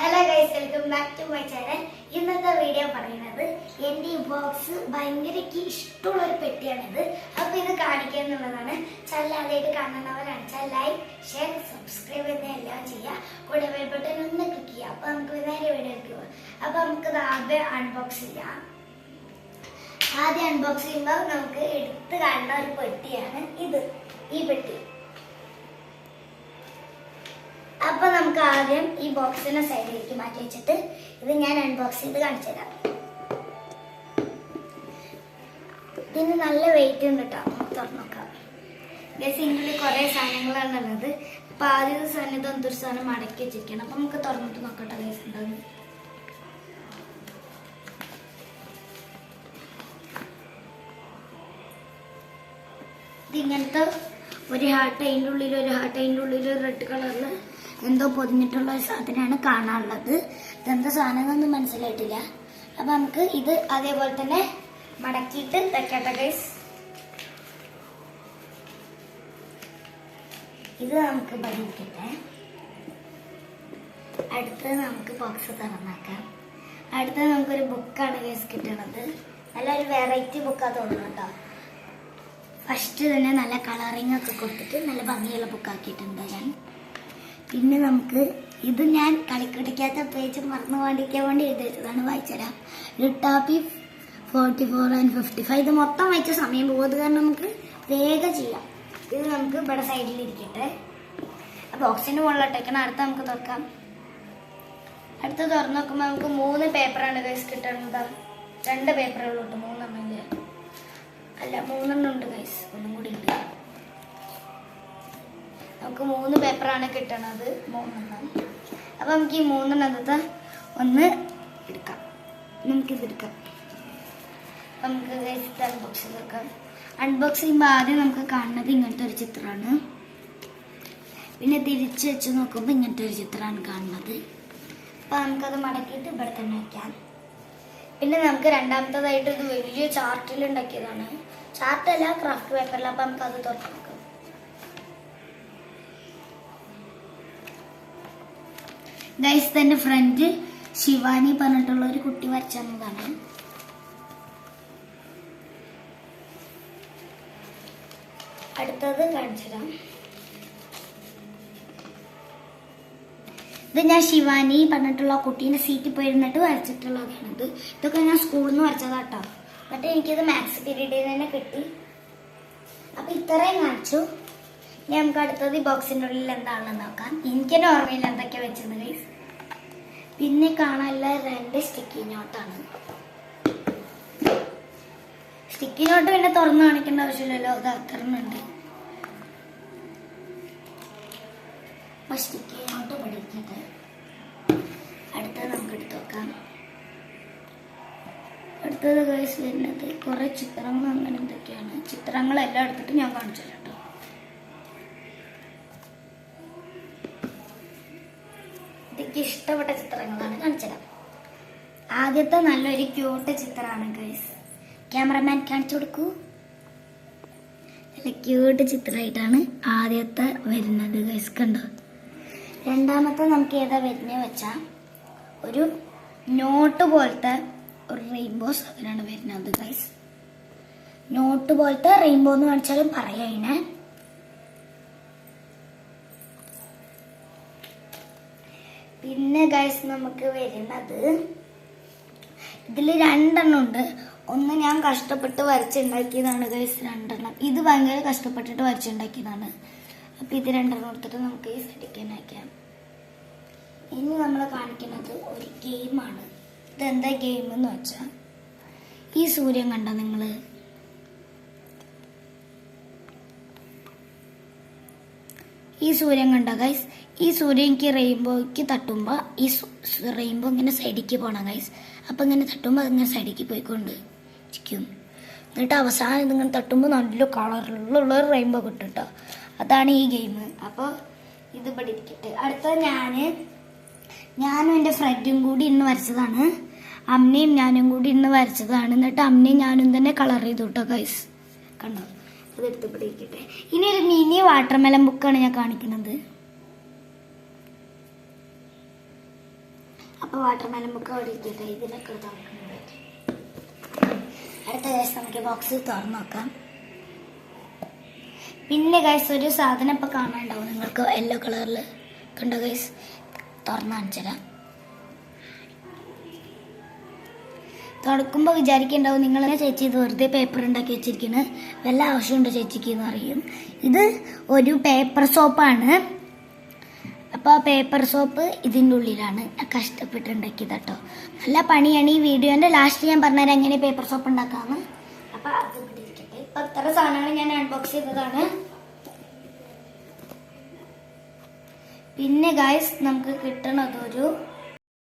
Hello guys, welcome back to my channel. ഇന്നത്തെ video പറയുന്നത് എൻ്റെ ഈ ബോക്സ് ഭയങ്കര ഇഷ്ടമുള്ള ഒരു പെട്ടിയാണിത്. അപ്പോൾ ഇത് കാണിക്കുക എന്നുള്ളതാണ്. ചാനൽ ആദ്യമായിട്ട് കാണുന്നവരാണ് ലൈക്ക്, ഷെയർ, സബ്സ്ക്രൈബ് എന്നെല്ലാം ചെയ്യുക. കൂടെ ബെൽ ബട്ടൺ ഒന്ന് ക്ലിക്ക് ചെയ്യുക. അപ്പോൾ നമുക്ക് നേരെ വീഡിയോ എടുക്കുക. അപ്പോൾ നമുക്കിത് ആദ്യം അൺബോക്സ് ചെയ്യാം. ആദ്യം അൺബോക്സ് ചെയ്യുമ്പോൾ നമുക്ക് എടുത്ത് കാണുന്ന ഒരു പെട്ടിയാണ് ഈ പെട്ടി. അപ്പൊ നമുക്ക് ആദ്യം ഈ ബോക്സിനെ സൈഡിലേക്ക് മാറ്റി വെച്ചിട്ട് ഇത് ഞാൻ അൺബോക്സ് ചെയ്ത് കാണിച്ചു തരാം. ഇതിന് നല്ല വെയിറ്റ് ഉണ്ട് കേട്ടോ. നമുക്ക് തുറന്നു നോക്കാം. ഇതിനുള്ളിൽ കുറെ സാധനങ്ങളാണ് ഉള്ളത്. അപ്പൊ ആദ്യത്തെ സാധനം ഇതൊരു സാധനം മടക്കി വെച്ചിരിക്കണം. അപ്പൊ നമുക്ക് തുറന്നിട്ട് നോക്കട്ടെ ഗൈസ് ഉണ്ടാകും. ഇതിങ്ങനത്തെ ഒരു ഹാർട്ട്, അതിൻ്റെ ഉള്ളിൽ ഒരു ഹാർട്ട്, അതിൻ്റെ ഉള്ളിൽ ഒരു റെഡ് കളറിൽ എന്തോ പൊതിഞ്ഞിട്ടുള്ള ഒരു സാധനമാണ് കാണാനുള്ളത്. ഇതെന്താ സാധനമൊന്നും മനസ്സിലായിട്ടില്ല. അപ്പൊ നമുക്ക് ഇത് അതേപോലെ തന്നെ മടക്കിയിട്ട് വെക്കട്ടെ ഗൈസ്. ഇത് നമുക്ക് പഠിക്കട്ടെ. അടുത്തത് നമുക്ക് ബോക്സ് തുറന്നാക്കാം. അടുത്തത് നമുക്കൊരു ബുക്കാണ് ഗൈസ് കിട്ടുന്നത്. നല്ലൊരു വെറൈറ്റി ബുക്കാണ് തോന്നുന്നു കേട്ടോ. ഫസ്റ്റ് തന്നെ നല്ല കളറിങ് ഒക്കെ കൊടുത്തിട്ട് നല്ല ഭംഗിയുള്ള ബുക്കാക്കിയിട്ടുണ്ട് ഞാൻ. പിന്നെ നമുക്ക് ഇത് ഞാൻ കളിക്കുടിക്കാത്ത പേജ് മറന്നു പാടിക്കാൻ വേണ്ടി എഴുതിയതാണ്. വായിച്ചുതരാം. ലിട്ടാപ്പി 44 and 55. ഇത് മൊത്തം വായിച്ച സമയം പോകുന്നത് കാരണം നമുക്ക് വേഗം ചെയ്യാം. ഇത് നമുക്ക് ഇവിടെ സൈഡിൽ ഇരിക്കട്ടെ. ബോക്സിന്റെ മുകളിലോട്ടേക്കണം. അടുത്ത നമുക്ക് തുറക്കാം. അടുത്ത് തുറന്നു നോക്കുമ്പോൾ നമുക്ക് 3 പേപ്പറാണ് ഗൈസ് കിട്ടുന്നത്. 2 പേപ്പറുകളോട്ട് 3 ഇല്ല, അല്ല 3 ഉണ്ട് ഗൈസ്. ഒന്നും കൂടി ഉണ്ട്. നമുക്ക് 3 പേപ്പറാണ് കിട്ടണത്. 3. അപ്പൊ നമുക്ക് ഈ 3 ഒന്ന് എടുക്കാം. നമുക്കിത് എടുക്കാം. നമുക്ക് അൺബോക്സ് ചെയ്തെടുക്കാം. അൺബോക്സ് ചെയ്യുമ്പോൾ ആദ്യം നമുക്ക് കാണുന്നത് ഇങ്ങനത്തെ ഒരു ചിത്രമാണ്. പിന്നെ തിരിച്ച് വെച്ച് നോക്കുമ്പോൾ ഇങ്ങനത്തെ ഒരു ചിത്രമാണ് കാണുന്നത്. അപ്പൊ നമുക്കത് മടക്കിയിട്ട് ഇവിടെ തന്നെ വയ്ക്കാം. പിന്നെ നമുക്ക് രണ്ടാമത്തേതായിട്ട് ഇത് വലിയ ചാർട്ടിൽ ഉണ്ടാക്കിയതാണ്. ചാർട്ടല്ല, ക്രാഫ്റ്റ് പേപ്പറിൽ. അപ്പൊ നമുക്ക് അത് തുറക്കാം. ഗൈസ്, തന്നെ ഫ്രണ്ട് ശിവാനി പറഞ്ഞിട്ടുള്ള ഒരു കുട്ടി വരച്ചതാണ്. അടുത്തത് കാണിച്ചുതരാം. ഇത് ഞാൻ ശിവാനി പറഞ്ഞിട്ടുള്ള കുട്ടീന്റെ സീറ്റിൽ പോയിരുന്നിട്ട് വരച്ചിട്ടുള്ളതാണിത്. ഇതൊക്കെ ഞാൻ സ്കൂളിൽ നിന്ന് വരച്ചതാട്ടോ. എന്നിട്ട് എനിക്കിത് മാത്സ് പീരീഡിൽ തന്നെ കിട്ടി. അപ്പൊ ഇത്രയും കാണിച്ചു. ഇനി നമുക്ക് അടുത്തത് ഈ ബോക്സിന്റെ ഉള്ളിൽ എന്താണെന്ന് നോക്കാം. എനിക്ക് തന്നെ ഓർമ്മയില്ല എന്തൊക്കെ വെച്ചത് ഗൈസ്. പിന്നെ കാണാനുള്ള 2 സ്റ്റിക്കി നോട്ടാണ്. സ്റ്റിക്കി നോട്ട് പിന്നെ തുറന്നു കാണിക്കേണ്ട ആവശ്യമില്ലല്ലോ. അത് അത്രയുണ്ട്. അപ്പൊ സ്റ്റിക്കി നോട്ട് പഠിക്കട്ടെ. അടുത്തത് നമുക്ക് എടുത്ത് നോക്കാം. അടുത്തത് ഗൈസ് വരുന്നത് കുറെ ചിത്രങ്ങൾ അങ്ങനെ എന്തൊക്കെയാണ്. ചിത്രങ്ങളെല്ലാം എടുത്തിട്ട് ഞാൻ കാണിച്ചു തരാം കേട്ടോ. എനിക്ക് ഇഷ്ടപ്പെട്ട ചിത്രങ്ങളാണ് കാണിച്ചത്. ആദ്യത്തെ നല്ലൊരു ക്യൂട്ട് ചിത്രമാണ് ഗൈസ്. ക്യാമറമാൻ കാണിച്ചു കൊടുക്കൂ. നല്ല ക്യൂട്ട് ചിത്രമായിട്ടാണ് ആദ്യത്തെ വരുന്നത് ഗൈസ്. കണ്ടോ? രണ്ടാമത്തെ നമുക്ക് ഏതാ വരുന്നത് വെച്ചാ ഒരു നോട്ട് പോലത്തെ ഒരു റെയിൻബോ സാധനമാണ് വരുന്നത് ഗൈസ്. നോട്ട് പോലത്തെ റെയിൻബോ എന്ന് കാണിച്ചാലും പറയാ. അതിനെ പിന്നെ ഗൈസ് നമുക്ക് വരുന്നത് ഇതിൽ 2 ഉണ്ട്. ഒന്ന് ഞാൻ കഷ്ടപ്പെട്ട് വരച്ചുണ്ടാക്കിയതാണ് ഗൈസ്. 2. ഇത് ഭയങ്കര കഷ്ടപ്പെട്ടിട്ട് വരച്ചുണ്ടാക്കിയതാണ്. അപ്പൊ ഇത് 2 എടുത്തിട്ട് നമുക്ക് ഈ സെറ്റിക്കാൻ അയക്കാം. ഇനി നമ്മൾ കാണിക്കുന്നത് ഒരു ഗെയിമാണ്. ഇതെന്താ ഗെയിം എന്ന് വെച്ചാൽ ഈ സൂര്യൻ കണ്ടോ നിങ്ങള്? ഈ സൂര്യൻ കണ്ടോ ഗൈസ്? ഈ സൂര്യൻ എനിക്ക് റെയിൻബോയ്ക്ക് തട്ടുമ്പോ ഈ റെയിൻബോ ഇങ്ങനെ സൈഡിക്ക് പോണം ഗൈസ്. അപ്പൊ ഇങ്ങനെ തട്ടുമ്പോ അതിങ്ങനെ സൈഡിക്ക് പോയിക്കൊണ്ട് ഇരിക്കും. എന്നിട്ട് അവസാനം ഇതിങ്ങനെ തട്ടുമ്പോൾ നല്ല കളറിലുള്ള റെയിൻബോ കിട്ടും കേട്ടോ. അതാണ് ഈ ഗെയിം. അപ്പോൾ ഇത് ഇവിടെ ഇരിക്കട്ടെ. അടുത്തത് ഞാനും എൻ്റെ ഫ്രണ്ടും കൂടി ഇന്ന് വരച്ചതാണ്. അമ്മയും ഞാനും കൂടി ഇന്ന് വരച്ചതാണ്. എന്നിട്ട് അമ്മയും ഞാനും തന്നെ കളർ ചെയ്തു കേട്ടോ ഗൈസ്. കണ്ടോ? അതെടുത്ത് ഇവിടെ ഇരിക്കട്ടെ. ഇനി ഒരു മിനി വാട്ടർമെലൻ ബുക്കാണ് ഞാൻ കാണിക്കുന്നത്. അപ്പോൾ വാട്ടർമെലൺ ബുക്ക് അവിടെ ഇരിക്കട്ടെ. ഇതിനൊക്കെ തുറക്കുന്നത് അടുത്ത ഗൈസ് നമുക്ക് ബോക്സ് തുറന്നു നോക്കാം. പിന്നെ ഗൈസ് ഒരു സാധനം ഇപ്പം കാണാനുണ്ടാവും നിങ്ങൾക്ക് യെല്ലോ കളറിൽ കണ്ടോ ഗൈസ്, തുറന്ന് കാണിച്ചു തരാം. തുറക്കുമ്പോൾ വിചാരിക്കുന്നുണ്ടാവും നിങ്ങൾ ചേച്ചി ഇത് വെറുതെ പേപ്പർ ഉണ്ടാക്കി വെച്ചിരിക്കുന്നത്, വല്ല ആവശ്യമുണ്ടോ ചേച്ചിക്ക് എന്ന് അറിയും. ഇത് ഒരു പേപ്പർ സോപ്പാണ്. അപ്പോൾ ആ പേപ്പർ സോപ്പ് ഇതിൻ്റെ ഉള്ളിലാണ്. കഷ്ടപ്പെട്ടുണ്ടാക്കിയത് കേട്ടോ, നല്ല പണിയാണ്. ഈ വീഡിയോൻ്റെ ലാസ്റ്റ് ഞാൻ പറഞ്ഞുതരാം എങ്ങനെ പേപ്പർ സോപ്പ് ഉണ്ടാക്കാമെന്ന്. അപ്പോൾ അത് പിടിക്കട്ടെ. ഇപ്പം അത്ര സാധനങ്ങൾ ഞാൻ അൺബോക്സ് ചെയ്തതാണ്. പിന്നെ ഗായ്സ് നമുക്ക് കിട്ടണത് ഒരു